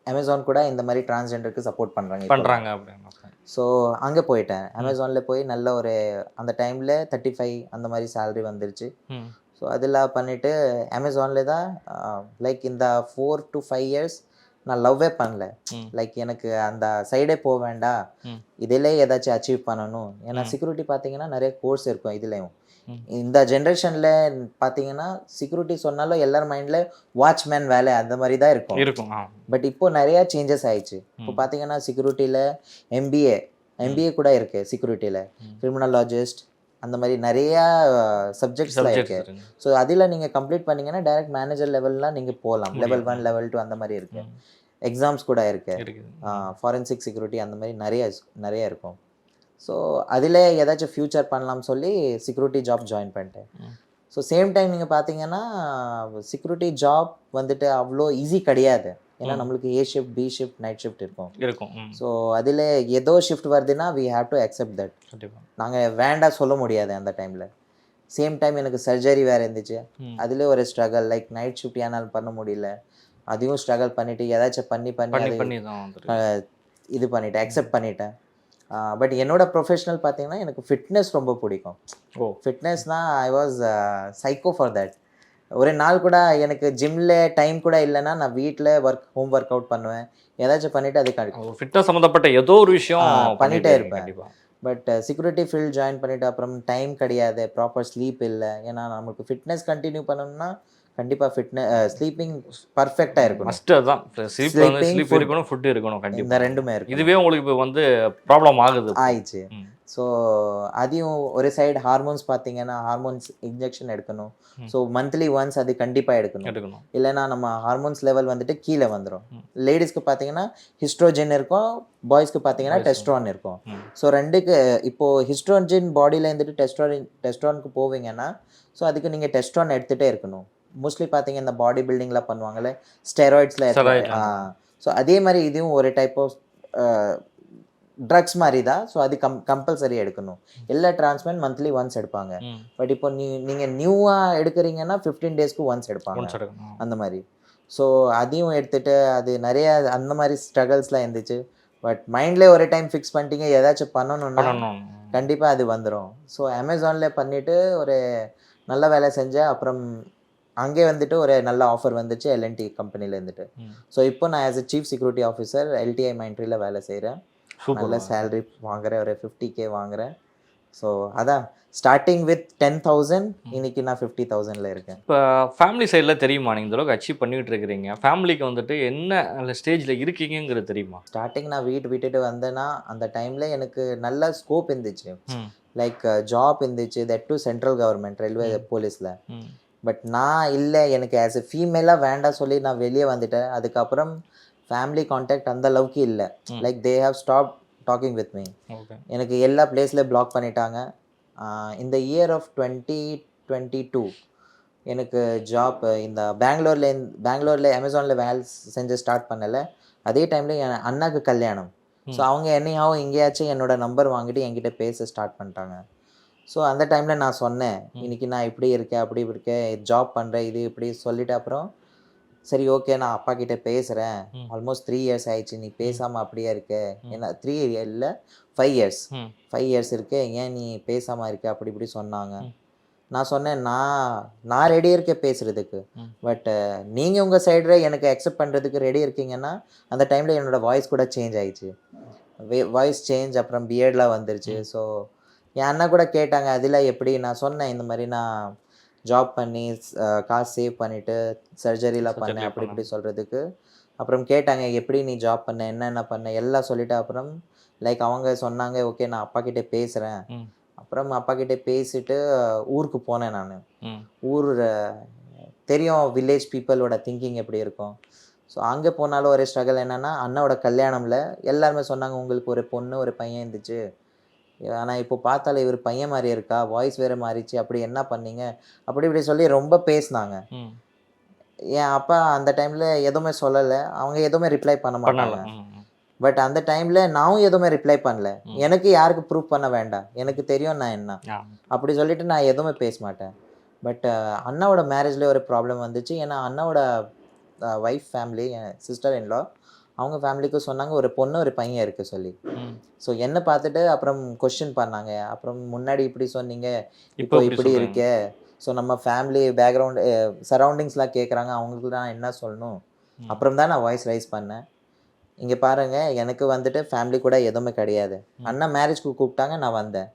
அமேசான் கூட இந்த மாதிரி டிரான்ஸ்ஜெண்டருக்கு சப்போர்ட் பண்ணுறாங்க அப்படின்னு. ஸோ அங்கே போயிட்டேன். அமேசானில் போய் நல்ல ஒரு அந்த டைமில் 35 அந்த மாதிரி சேலரி வந்துருச்சு. ஸோ அதெல்லாம் பண்ணிவிட்டு அமேசானில் தான் லைக் இந்த 4 to 5 years நான் லவ்வே பண்ணல. லைக் எனக்கு அந்த சைடே போக வேண்டாம், இதிலே ஏதாச்சும் அச்சீவ் பண்ணணும். ஏன்னா செக்யூரிட்டி பார்த்தீங்கன்னா நிறைய கோர்ஸ் இருக்கும் இதுலேயும். இந்த ஜென்ரேஷனில் பார்த்தீங்கன்னா செக்யூரிட்டி சொன்னாலும் எல்லார் மைண்டில் வாட்ச்மேன் வேலை அந்த மாதிரி தான் இருக்கும். பட் இப்போ நிறையா சேஞ்சஸ் ஆயிடுச்சு. இப்போ பார்த்தீங்கன்னா செக்யூரிட்டியில் எம்பிஏ கூட இருக்குது, செக்யூரிட்டியில் கிரிமினாலஜிஸ்ட் அந்த மாதிரி நிறையா சப்ஜெக்ட்ஸ்லாம் இருக்குது. ஸோ அதில் நீங்கள் கம்ப்ளீட் பண்ணிங்கன்னா டைரக்ட் மேனேஜர் லெவல்லாம் நீங்கள் போகலாம். level 1 level 2 அந்த மாதிரி இருக்குது. எக்ஸாம்ஸ் கூட இருக்குது. ஃபாரன்சிக் செக்யூரிட்டி அந்த மாதிரி நிறைய இருக்கும். ஸோ அதில் ஏதாச்சும் ஃப்யூச்சர் பண்ணலாம்னு சொல்லி செக்யூரிட்டி ஜாப் ஜாயின் பண்ணிட்டேன். ஸோ சேம் டைம் நீங்கள் பார்த்தீங்கன்னா செக்யூரிட்டி ஜாப் வந்துட்டு அவ்வளோ ஈஸி கிடையாது. ஏன்னா நம்மளுக்கு A shift, B shift, night shift இருக்கும். ஸோ அதில் ஏதோ ஷிஃப்ட் வருதுன்னா we have to accept that. நாங்கள் வேண்டாம் சொல்ல முடியாது அந்த டைமில். சேம் டைம் எனக்கு சர்ஜரி வேறு இருந்துச்சு. அதில் ஒரு ஸ்ட்ரகல், லைக் நைட் ஷிஃப்ட் ஏன்னால் பண்ண முடியல, அதையும் ஸ்ட்ரகல் பண்ணிவிட்டு ஏதாச்சும் பண்ணி இது பண்ணிவிட்டேன், அக்செப்ட் பண்ணிட்டேன். பட் என்னோட ப்ரொஃபஷனல் பார்த்தீங்கன்னா எனக்கு ஃபிட்னஸ் ரொம்ப பிடிக்கும். ஃபிட்னஸ்னால் I was psycho for that. ஒரு நாள் கூட எனக்கு ஜிம்மில் டைம் கூட இல்லைன்னா நான் வீட்டில் ஹோம் ஒர்க் அவுட் பண்ணுவேன், ஏதாச்சும் பண்ணிவிட்டு அது ஃபிட்னஸ் சம்மந்தப்பட்ட ஏதோ ஒரு விஷயம் பண்ணிகிட்டே இருப்பேன். பட் செக்யூரிட்டி ஃபீல்ட் ஜாயின் பண்ணிவிட்டு அப்புறம் டைம் கிடையாது, ப்ராப்பர் ஸ்லீப் இல்லை. ஏன்னா நமக்கு ஃபிட்னஸ் கண்டினியூ பண்ணணும்னா கண்டிப்பாக ஸ்லீப்பிங் பர்ஃபெக்டாக இருக்கணும். ஃபஸ்ட்டு அதுதான், ஸ்லீப் இருக்கணும், ஃபுட்டு இருக்கணும். கண்டிப்பாக இந்த ரெண்டுமே இருக்கும். இதுவே உங்களுக்கு இப்போ வந்து ப்ராப்ளம் ஆயிடுச்சு. ஸோ அதையும் ஒரு சைடு ஹார்மோன்ஸ் பார்த்தீங்கன்னா ஹார்மோன்ஸ் இன்ஜெக்ஷன் எடுக்கணும். ஸோ மந்த்லி ஒன்ஸ் அது கண்டிப்பாக எடுக்கணும். இல்லைன்னா நம்ம ஹார்மோன்ஸ் லெவல் வந்துட்டு கீழே வந்துடும். லேடிஸ்க்கு பார்த்தீங்கன்னா ஹிஸ்ட்ரோஜன் இருக்கும், பாய்ஸ்க்கு பார்த்தீங்கன்னா டெஸ்ட்ரான் இருக்கும். ஸோ ரெண்டுக்கு இப்போது ஹிஸ்ட்ரோஜன் பாடியில் இருந்துட்டு டெஸ்ட்ரானுக்கு போவீங்கன்னா ஸோ அதுக்கு நீங்கள் டெஸ்ட்ரான் எடுத்துகிட்டே இருக்கணும். மோஸ்ட்லி பார்த்தீங்க இந்த பாடி பில்டிங்லாம் பண்ணுவாங்களே ஸ்டெராய்ட்ஸில். ஸோ அதே மாதிரி இதுவும் ஒரு டைப் ஆஃப் ட்ரக்ஸ் மாதிரி தான். ஸோ அது கம்பல்சரி எடுக்கணும். எல்லா டிரான்ஸ்மேன் மந்த்லி ஒன்ஸ் எடுப்பாங்க. பட் இப்போ நீங்கள் நியூவாக எடுக்கிறீங்கன்னா 15 daysக்கு ஒன்ஸ் எடுப்பாங்க அந்த மாதிரி. ஸோ அதையும் எடுத்துகிட்டு அது நிறைய அந்த மாதிரி ஸ்ட்ரகிள்ஸ்லாம் இருந்துச்சு. பட் மைண்ட்லேயே ஒரு டைம் ஃபிக்ஸ் பண்ணிட்டீங்க ஏதாச்சும் பண்ணணும்னா கண்டிப்பாக அது வந்துடும். ஸோ அமேசானில் பண்ணிவிட்டு ஒரு நல்ல வேலை செஞ்சேன். அப்புறம் அங்கே வந்துட்டு ஒரு நல்ல ஆஃபர் வந்துச்சு எல்என்டி கம்பெனியில் இருந்துட்டு. ஸோ இப்போ நான் as a chief security officer LTI மைண்ட்ரியில் வேலை செய்கிறேன். நல்ல சேலரி வாங்குறேன், ஒரு 50K வாங்குறேன். ஸோ அதான் ஸ்டார்டிங் வித் 10,000, இன்னைக்கு நான் 50,000ல இருக்கேன். இப்போ ஃபேமிலி சைடில் தெரியுமா நீங்கள் இந்த அளவுக்கு அச்சீவ் பண்ணிட்டு இருக்கிறீங்க? ஃபேமிலிக்கு வந்துட்டு என்ன ஸ்டேஜில் இருக்கீங்கிறது தெரியுமா? ஸ்டார்டிங் நான் விட்டுட்டு வந்தேன்னா அந்த டைமில் எனக்கு நல்ல ஸ்கோப் இருந்துச்சு. லைக் ஜாப் இருந்துச்சு, that to central government railway போலீஸில். பட் நான் இல்லை, எனக்கு ஆஸ் எ ஃபீமேலாக வேண்டாம் சொல்லி நான் வெளியே வந்துட்டேன். அதுக்கப்புறம் ஃபேமிலி கான்டாக்ட் அந்த அளவுக்கு இல்லை. Like they have stop talking with me. Okay. எனக்கு எல்லா பிளேஸில் பிளாக் பண்ணிட்டாங்க. இந்த இயர் ஆஃப் 2022 எனக்கு ஜாப் இந்த பெங்களூரில் அமேசானில் வேலை செஞ்சு ஸ்டார்ட் பண்ணலை. அதே டைமில் என் அண்ணாக்கு கல்யாணம். ஸோ அவங்க என்னையாவும் எங்கேயாச்சும் என்னோட நம்பர் வாங்கிட்டு என்கிட்ட பேச ஸ்டார்ட் பண்ணிட்டாங்க. ஸோ அந்த டைமில் நான் சொன்னேன், இன்னைக்கு நான் இப்படி இருக்கேன் அப்படி இருக்கேன், ஜாப் பண்ணுறேன் இது இப்படி சொல்லிட்டு அப்புறம் சரி ஓகே நான் அப்பா கிட்ட பேசுகிறேன், ஆல்மோஸ்ட் 3 இயர்ஸ் ஆயிடுச்சு, நீ பேசாமல் அப்படியே இருக்க, ஏன்னா 3 இல்லை 5 இயர்ஸ் 5 இயர்ஸ் இருக்கு, ஏன் நீ பேசாமல் இருக்க அப்படி இப்படி சொன்னாங்க. நான் சொன்னேன் நான் ரெடி இருக்கேன் பேசுகிறதுக்கு, பட் நீங்கள் உங்கள் சைடில் எனக்கு அக்செப்ட் பண்ணுறதுக்கு ரெடி இருக்கீங்கன்னா அந்த டைமில் என்னோட வாய்ஸ் கூட சேஞ்ச் ஆயிடுச்சு. வாய்ஸ் சேஞ்ச் அப்புறம் பியர்ட்லாம் வந்துருச்சு. ஸோ என் அண்ணா கூட கேட்டாங்க அதில் எப்படி. நான் சொன்னேன் இந்த மாதிரி நான் ஜாப் பண்ணி காசு சேவ் பண்ணிவிட்டு சர்ஜரிலாம் பண்ணேன் அப்படி இப்படி சொல்கிறதுக்கு. அப்புறம் கேட்டாங்க எப்படி நீ ஜாப் பண்ண என்னென்ன பண்ண எல்லாம் சொல்லிவிட்டு அப்புறம் லைக் அவங்க சொன்னாங்க ஓகே நான் அப்பா கிட்டே பேசுகிறேன். அப்புறம் அப்பா கிட்டே பேசிட்டு ஊருக்கு போனேன். நான் ஊர் தெரியும் வில்லேஜ் பீப்புளோட திங்கிங் எப்படி இருக்கும். ஸோ அங்கே போனாலும் ஒரு ஸ்ட்ரகிள் என்னென்னா அண்ணாவோட கல்யாணமில் எல்லாருமே சொன்னாங்க உங்களுக்கு ஒரு பொண்ணு ஒரு பையன் இருந்துச்சு, ஆனால் இப்போ பார்த்தாலே இவர் பையன் மாதிரி இருக்கா, வாய்ஸ் வேறு மாறிச்சு, அப்படி என்ன பண்ணீங்க அப்படி இப்படி சொல்லி ரொம்ப பேசினாங்க. என் அப்பா அந்த டைமில் எதுவுமே சொல்லலை, அவங்க எதுவுமே ரிப்ளை பண்ண மாட்டாங்க. பட் அந்த டைமில் நானும் எதுவுமே ரிப்ளை பண்ணல, எனக்கு யாருக்கு ப்ரூவ் பண்ண வேண்டாம், எனக்கு தெரியும் நான் என்ன அப்படி சொல்லிட்டு நான் எதுவுமே பேச மாட்டேன். பட் அண்ணாவோட மேரேஜ்லேயே ஒரு ப்ராப்ளம் வந்துச்சு. ஏன்னா அண்ணாவோட ஒய்ஃப் ஃபேமிலி என் சிஸ்டர் இன்லா அவங்க ஃபேமிலிக்கு சொன்னாங்க ஒரு பொண்ணு ஒரு பையன் இருக்குது சொல்லி. ஸோ என்னை பார்த்துட்டு அப்புறம் கொஸ்டின் பண்ணாங்க, அப்புறம் முன்னாடி இப்படி சொன்னீங்க இப்போ இப்படி இருக்கே. ஸோ நம்ம ஃபேமிலி பேக்ரவுண்ட் சரௌண்டிங்ஸ்லாம் கேட்குறாங்க, அவங்களுக்கு தான் என்ன சொல்லணும். அப்புறம் தான் நான் வாய்ஸ் ரைஸ் பண்ணேன். இங்கே பாருங்கள் எனக்கு வந்துட்டு ஃபேமிலி கூட எதுவுமே கிடையாது, அண்ணா மேரேஜ்க்கு கூப்பிட்டாங்க நான் வந்தேன்,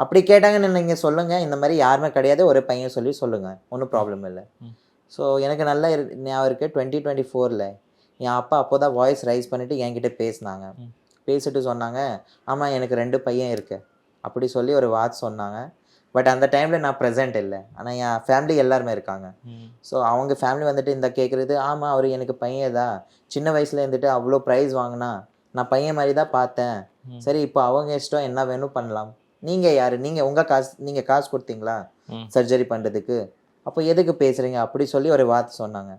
அப்படி கேட்டாங்கன்னு நீங்கள் சொல்லுங்கள் இந்த மாதிரி யாருமே கிடையாது ஒரு பையன் சொல்லி சொல்லுங்கள், ஒன்றும் ப்ராப்ளம் இல்லை. ஸோ எனக்கு நல்லா ஞாபகம் இருக்குது 2024 என் அப்பா அப்போ தான் வாய்ஸ் ரைஸ் பண்ணிவிட்டு என்கிட்ட பேசினாங்க. பேசிட்டு சொன்னாங்க ஆமாம் எனக்கு 2 பையன் இருக்கு அப்படி சொல்லி ஒரு வார்த்தை சொன்னாங்க. பட் அந்த டைமில் நான் ப்ரெசென்ட் இல்லை, ஆனால் என் ஃபேமிலி எல்லாருமே இருக்காங்க. ஸோ அவங்க ஃபேமிலி வந்துட்டு இந்த கேட்குறது ஆமாம் அவர் எனக்கு பையன் தான், சின்ன வயசில் இருந்துட்டு அவ்வளோ ப்ரைஸ் வாங்கினா நான் பையன் மாதிரி தான் பார்த்தேன், சரி இப்போ அவங்க இஷ்டம் என்ன வேணும் பண்ணலாம், நீங்கள் யார், நீங்கள் உங்கள் காசு நீங்கள் காசு கொடுத்தீங்களா சர்ஜரி பண்ணுறதுக்கு, அப்போ எதுக்கு பேசுகிறீங்க அப்படி சொல்லி ஒரு வார்த்தை சொன்னாங்க.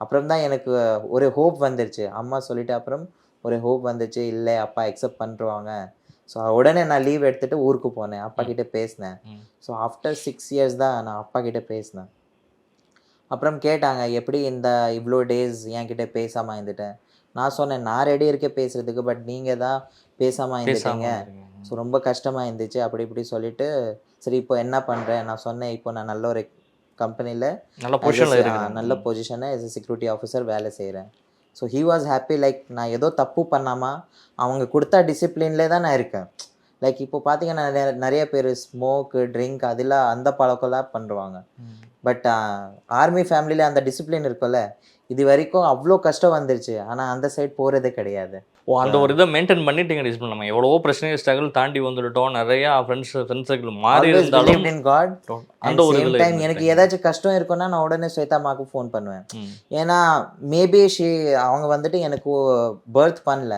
அப்புறம் தான் எனக்கு ஒரு ஹோப் வந்துருச்சு, அம்மா சொல்லிட்டு அப்புறம் ஒரு ஹோப் வந்துச்சு, இல்லை அப்பா அக்செப்ட் பண்ணுறாங்க. ஸோ உடனே நான் லீவ் எடுத்துகிட்டு ஊருக்கு போனேன், அப்பா கிட்டே பேசினேன். ஸோ ஆஃப்டர் 6 இயர்ஸ் தான் நான் அப்பா கிட்டே பேசினேன். அப்புறம் கேட்டாங்க எப்படி இந்த இவ்வளோ டேஸ் என்கிட்ட பேசாமல் இருந்துட்டேன். நான் சொன்னேன் நான் ரெடி இருக்கேன் பேசுகிறதுக்கு, பட் நீங்கள் தான் பேசாமல் இருந்துட்டீங்க, ஸோ ரொம்ப கஷ்டமாக இருந்துச்சு அப்படி இப்படி சொல்லிட்டு சரி இப்போ என்ன பண்ணுறேன். நான் சொன்னேன் இப்போ நான் நல்ல ஒரு கம்பெனியில் நல்ல பொசிஷனை as a செக்யூரிட்டி ஆஃபீஸர் வேலை செய்கிறேன். So he was happy, like நான் ஏதோ தப்பு பண்ணாமல் அவங்க கொடுத்தா டிசிப்ளின்லே தான் நான் இருக்கேன். லைக் இப்போ பார்த்தீங்கன்னா நிறைய பேர் ஸ்மோக்கு ட்ரிங்க் அதெல்லாம் அந்த பழக்கம்லாம் பண்ணுவாங்க. பட் ஆர்மி ஃபேமிலியில் அந்த டிசிப்ளின் இருக்குல்ல, இது வரைக்கும் அவ்வளோ கஷ்டம் வந்துருச்சு, ஆனால் அந்த சைட் போகிறதே கிடையாது. அந்த ஒரு இதை மெயின்டைன் பண்ணிட்டீங்க டிசிப்ளின். நம்ம எவ்வளவோ பிரச்சனை ஸ்ட்ரகிள் தாண்டி வந்துட்டோம், நிறைய ஃப்ரெண்ட்ஸ் சர்க்கிள் மாறி இருந்தாலும் இன் காட் அந்த ஒரு டைம் எனக்கு ஏதாச்சும் கஷ்டம் இருக்குன்னா நான் உடனே ஸ்வேதாமாவுக்கு ஃபோன் பண்ணுவேன். ஏன்னா மேபி அவங்க வந்துட்டு எனக்கு பர்த் பண்ணல,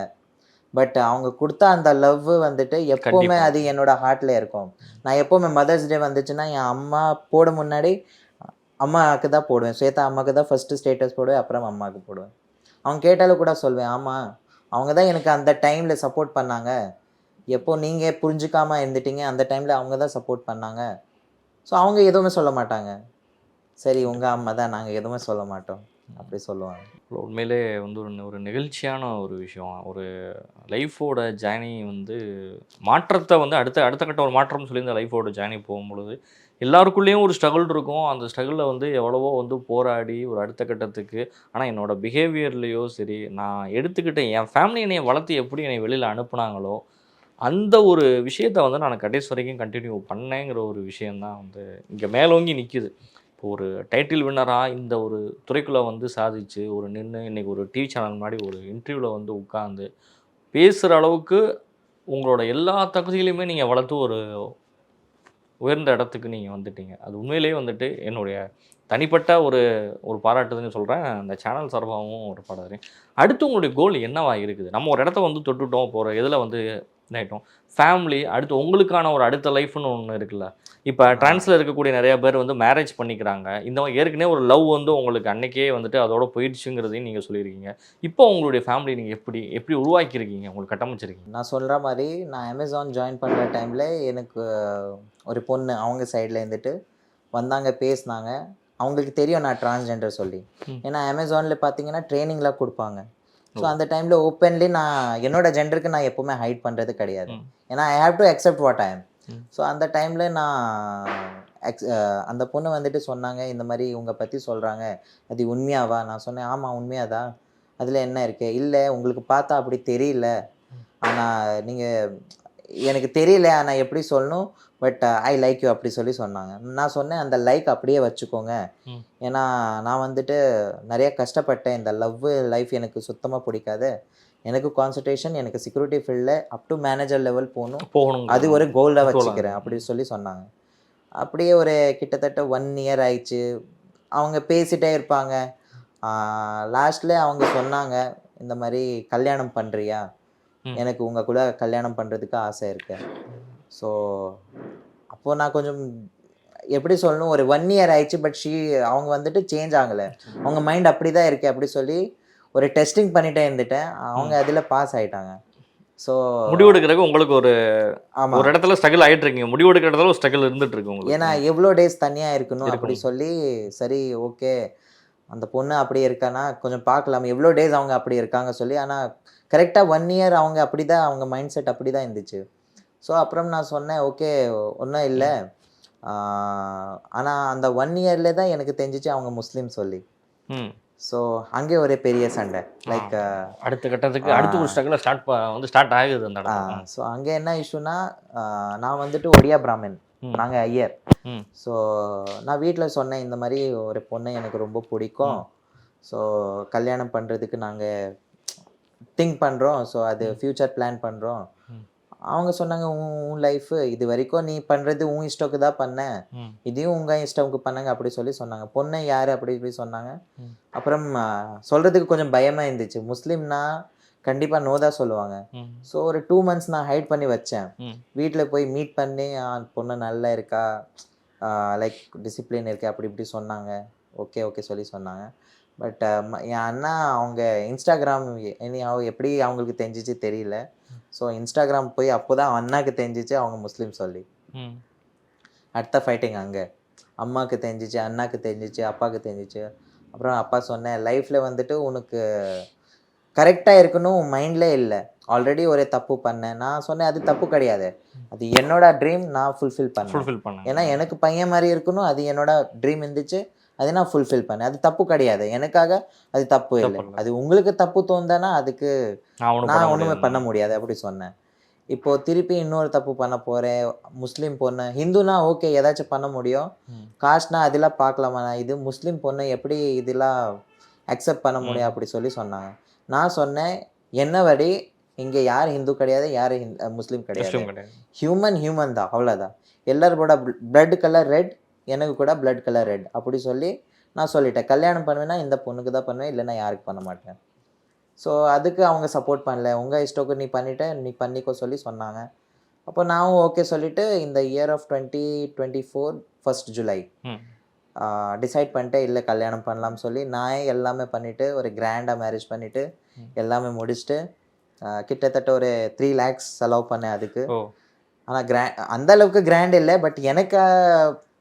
பட் அவங்க கொடுத்த அந்த லவ் வந்துட்டு எப்போவுமே அது என்னோட ஹார்ட்ல இருக்கும். நான் எப்போவுமே மதர்ஸ் டே வந்துச்சுன்னா என் அம்மா போட முன்னாடி அம்மாவுக்கு தான் போடுவேன், ஸ்வேதா அம்மாவுக்கு தான் ஃபஸ்ட்டு ஸ்டேட்டஸ் போடுவேன், அப்புறம் அம்மாவுக்கு போடுவேன். அவங்க கேட்டாலும் கூட சொல்வேன் ஆமாம் அவங்க தான் எனக்கு அந்த டைமில் சப்போர்ட் பண்ணாங்க, எப்போ நீங்கள் புரிஞ்சுக்காமல் இருந்துட்டீங்க அந்த டைமில் அவங்க தான் சப்போர்ட் பண்ணாங்க. ஸோ அவங்க எதுவுமே சொல்ல மாட்டாங்க, சரி உங்கள் அம்மா தான் நாங்கள் எதுவுமே சொல்ல மாட்டோம் அப்படி சொல்லுவாங்க. உண்மையிலே வந்து ஒரு நெகிழ்ச்சியான ஒரு விஷயம். ஒரு லைஃபோட ஜேர்னி வந்து மாற்றத்தை வந்து அடுத்த கட்ட ஒரு மாற்றம்னு சொல்லி இந்த லைஃபோட ஜேர்னி போகும்பொழுது எல்லாருக்குள்ளேயும் ஒரு ஸ்ட்ரகிள் இருக்கும். அந்த ஸ்ட்ரகிளில் வந்து எவ்வளவோ வந்து போராடி ஒரு அடுத்த கட்டத்துக்கு, ஆனால் என்னோடய பிஹேவியர்லேயோ சரி நான் எடுத்துக்கிட்ட என் ஃபேமிலி என்னை வளர்த்து எப்படி என்னை வெளியில் அனுப்புனாங்களோ அந்த ஒரு விஷயத்தை வந்து நான் கடைசி வரைக்கும் கண்டினியூ பண்ணேங்கிற ஒரு விஷயந்தான் வந்து இங்கே மேலோங்கி நிற்கிது. இப்போ ஒரு டைட்டில் வின்னராக இந்த ஒரு துறைக்குள்ளே வந்து சாதிச்சு ஒரு நின்று இன்றைக்கி ஒரு டிவி சேனல் முன்னாடி ஒரு இன்டர்வியூவில் வந்து உட்காந்து பேசுகிற அளவுக்கு உங்களோட எல்லா தகுதியிலையுமே நீங்கள் வளர்த்து ஒரு உயர்ந்த இடத்துக்கு நீங்கள் வந்துட்டீங்க. அது உண்மையிலேயே வந்துட்டு என்னுடைய தனிப்பட்ட ஒரு பாராட்டுதுன்னு சொல்கிறேன், அந்த சேனல் சார்பாகவும் ஒரு பாராட்டுறேன். அடுத்து உங்களுடைய கோல் என்னவா இருக்குது? நம்ம ஒரு இடத்த வந்து தொட்டுட்டோம் போகிற இதில் வந்து ரைட்டும். ஃபேமிலி அடுத்து உங்களுக்கான ஒரு அடுத்த லைஃப்னு ஒன்று இருக்குல்ல. இப்போ ட்ரான்ஸில் இருக்கக்கூடிய நிறைய பேர் வந்து மேரேஜ் பண்ணிக்கிறாங்க. இந்த ஏற்கனவே ஒரு லவ் வந்து உங்களுக்கு அன்னைக்கே வந்துட்டு அதோட போயிடுச்சுங்கிறதையும் நீங்கள் சொல்லியிருக்கீங்க. இப்போ உங்களுடைய ஃபேமிலி நீங்கள் எப்படி எப்படி உருவாக்கியிருக்கீங்க, உங்களுக்கு கட்டமைச்சிருக்கீங்க? நான் சொல்கிற மாதிரி நான் அமேசான் ஜாயின் பண்ணுற டைமில் எனக்கு ஒரு பொண்ணு அவங்க சைடில் இருந்துட்டு வந்தாங்க, பேசினாங்க. அவங்களுக்கு தெரியும் நான் டிரான்ஸ்ஜெண்டர் சொல்லி. ஏன்னா அமேசானில் பார்த்தீங்கன்னா ட்ரைனிங்லாம் கொடுப்பாங்க. ஸோ அந்த டைமில் ஓப்பன்லி நான் என்னோட ஜெண்டருக்கு நான் எப்போவுமே ஹைட் பண்ணுறது கிடையாது. ஏன்னா I have to accept what I am. So அந்த டைமில் நான் அந்த பொண்ணு வந்துட்டு சொன்னாங்க, இந்த மாதிரி உங்களை பற்றி சொல்கிறாங்க, அது உண்மையாவா? நான் சொன்னேன், ஆமாம் உண்மையாதான், அதில் என்ன இருக்கு? இல்லை உங்களுக்கு பார்த்தா அப்படி தெரியல, ஆனால் நீங்கள் எனக்கு தெரியல, ஆனால் எப்படி சொல்லணும், பட் ஐ லைக் யூ அப்படி சொல்லி சொன்னாங்க. நான் சொன்னேன், அந்த லைக் அப்படியே வச்சுக்கோங்க. ஏன்னா நான் வந்துட்டு நிறைய கஷ்டப்பட்டேன். இந்த லவ் லைஃப் எனக்கு சுத்தமாக பிடிக்காது. எனக்கு கான்சன்ட்ரேஷன், எனக்கு செக்யூரிட்டி ஃபீல்டில் அப் டு மேனேஜர் லெவல் போகணும், அது ஒரு கோலாக வச்சுக்கிறேன் அப்படி சொல்லி சொன்னாங்க. அப்படியே ஒரு கிட்டத்தட்ட 1 இயர் ஆயிடுச்சு. அவங்க பேசிகிட்டே இருப்பாங்க. லாஸ்ட்டில் அவங்க சொன்னாங்க, இந்த மாதிரி கல்யாணம் பண்ணுறியா, எனக்கு உங்கள் கூட கல்யாணம் பண்ணுறதுக்கு ஆசை இருக்கு. ஸோ அப்போது நான் கொஞ்சம் எப்படி சொல்லணும், ஒரு 1 இயர் ஆயிடுச்சு. பட் அவங்க வந்துட்டு சேஞ்ச் ஆகலை. அவங்க மைண்ட் அப்படி தான் இருக்கு அப்படி சொல்லி ஒரு டெஸ்டிங் பண்ணிட்டே இருந்துட்டேன். அவங்க அதில் பாஸ் ஆகிட்டாங்க. ஸோ முடிவெடுக்கிறதுக்கு உங்களுக்கு ஒரு ஒரு இடத்துல ஸ்ட்ரகிள் ஆகிட்டு இருக்கீங்க. முடிவெடுக்கிற இடத்துல ஒரு ஸ்ட்ரகிள் இருந்துட்டு இருக்கு உங்களுக்கு. ஏன்னா எவ்வளோ டேஸ் தனியாக இருக்கணும் அப்படி சொல்லி, சரி ஓகே அந்த பொண்ணு அப்படி இருக்கானா கொஞ்சம் பார்க்கலாம், எவ்வளோ டேஸ் அவங்க அப்படி இருக்காங்க சொல்லி. ஆனால் கரெக்டாக 1 இயர் அவங்க அப்படி தான், அவங்க மைண்ட் செட் அப்படி தான் இருந்துச்சு. ஸோ அப்புறம் நான் சொன்னேன், ஓகே ஒன்றும் இல்லை. ஆனால் அந்த 1 இயர்லேயே தான் எனக்கு தெரிஞ்சிச்சு அவங்க முஸ்லீம் சொல்லி. ஸோ அங்கே ஒரு பெரிய சண்டை. லைக் அடுத்த கட்டத்துக்கு அடுத்த ஒரு ஸ்ட்ரகிள் ஸ்டார்ட் ஆகுது அந்த இடம். ஸோ அங்கே என்ன இஷ்யூனா, நான் வந்துட்டு ஒடியா பிராமின், நாங்கள் ஐயர். ஸோ நான் வீட்டில் சொன்னேன், இந்த மாதிரி ஒரு பொண்ணை எனக்கு ரொம்ப பிடிக்கும், ஸோ கல்யாணம் பண்ணுறதுக்கு நாங்கள் திங்க் பண்ணுறோம், ஸோ அது ஃப்யூச்சர் பிளான் பண்ணுறோம். அவங்க சொன்னாங்க, உன் லைஃபு இது வரைக்கும் நீ பண்ணுறது உன் இஷ்டத்துக்கு தான் பண்ண, இதையும் உங்கள் இஷ்டத்துக்கு பண்ணாங்க அப்படி சொல்லி சொன்னாங்க. பொண்ணு யார் அப்படி இப்படி சொன்னாங்க. அப்புறம் சொல்கிறதுக்கு கொஞ்சம் பயமாக இருந்துச்சு. முஸ்லீம்னா கண்டிப்பாக நோ தான் சொல்லுவாங்க. ஸோ ஒரு 2 months நான் ஹைட் பண்ணி வச்சேன். வீட்டில் போய் மீட் பண்ணி, பொண்ணு நல்லா இருக்கா, லைக் டிசிப்ளின் இருக்கா அப்படி இப்படி சொன்னாங்க. ஓகே ஓகே சொல்லி சொன்னாங்க. பட் என் அண்ணா அவங்க இன்ஸ்டாகிராம் எப்படி அவங்களுக்கு தெரிஞ்சிச்சு தெரியல. ஸோ இன்ஸ்டாகிராம் போய் அப்போ தான் அண்ணாக்கு தெரிஞ்சிச்சு அவங்க முஸ்லீம் சொல்லி. அடுத்த ஃபைட்டிங் அங்கே அம்மாவுக்கு தெரிஞ்சிச்சு, அண்ணாக்கு தெரிஞ்சிச்சு, அப்பாவுக்கு தெரிஞ்சிச்சு. அப்புறம் அப்பா சொன்னேன், லைஃப்பில் வந்துட்டு உனக்கு கரெக்டாக இருக்கணும் மைண்டில் இல்லை, ஆல்ரெடி ஒரு தப்பு பண்ணேன். நான் சொன்னேன், அது தப்பு கிடையாது, அது என்னோட ட்ரீம், நான் ஃபுல்ஃபில் பண்ணேன். ஏன்னா எனக்கு பையன் மாதிரி இருக்கணும், அது என்னோட ட்ரீம் இருந்துச்சு, அதை நான் ஃபுல்ஃபில் பண்ணேன். அது தப்பு கிடையாது, எனக்காக அது தப்பு இல்லை. அது உங்களுக்கு தப்பு தோணுதானா அதுக்கு நான் ஒன்றுமே பண்ண முடியாது அப்படி சொன்னேன். இப்போது திருப்பி இன்னொரு தப்பு பண்ண போகிறேன், முஸ்லீம் பொண்ணு. ஹிந்துனா ஓகே ஏதாச்சும் பண்ண முடியும், காஸ்ட்னா அதெல்லாம் பார்க்கலாமா, இது முஸ்லீம் பொண்ணு எப்படி இதெல்லாம் அக்செப்ட் பண்ண முடியும் அப்படி சொல்லி சொன்னாங்க. நான் சொன்னேன், என்ன வடி இங்கே யார் ஹிந்து கிடையாது, யார் முஸ்லீம் கிடையாது, ஹியூமன் தான், அவ்வளோதான். எல்லாரோட பிளட் கலர் ரெட், எனக்கு கூட பிளட் கலர் ரெட் அப்படி சொல்லி நான் சொல்லிட்டேன். கல்யாணம் பண்ணுவேன்னா இந்த பொண்ணுக்கு தான் பண்ணுவேன், இல்லைன்னா யாருக்கு பண்ண மாட்டேன். ஸோ அதுக்கு அவங்க சப்போர்ட் பண்ணல. உங்கள் இஷ்டத்துக்கு நீ பண்ணிவிட்ட, நீ பண்ணிக்கோ சொல்லி சொன்னாங்க. அப்போ நானும் ஓகே சொல்லிவிட்டு இந்த year of 2024 1st July decide பண்ணிட்டேன், இல்லை கல்யாணம் பண்ணலாம்னு சொல்லி நான் எல்லாமே பண்ணிவிட்டு ஒரு கிராண்டாக மேரேஜ் பண்ணிவிட்டு எல்லாமே முடிச்சுட்டு கிட்டத்தட்ட ஒரு 3 lakhs செலவு பண்ணேன் அதுக்கு. ஆனால் அந்த அளவுக்கு கிராண்ட் இல்லை, பட் எனக்கு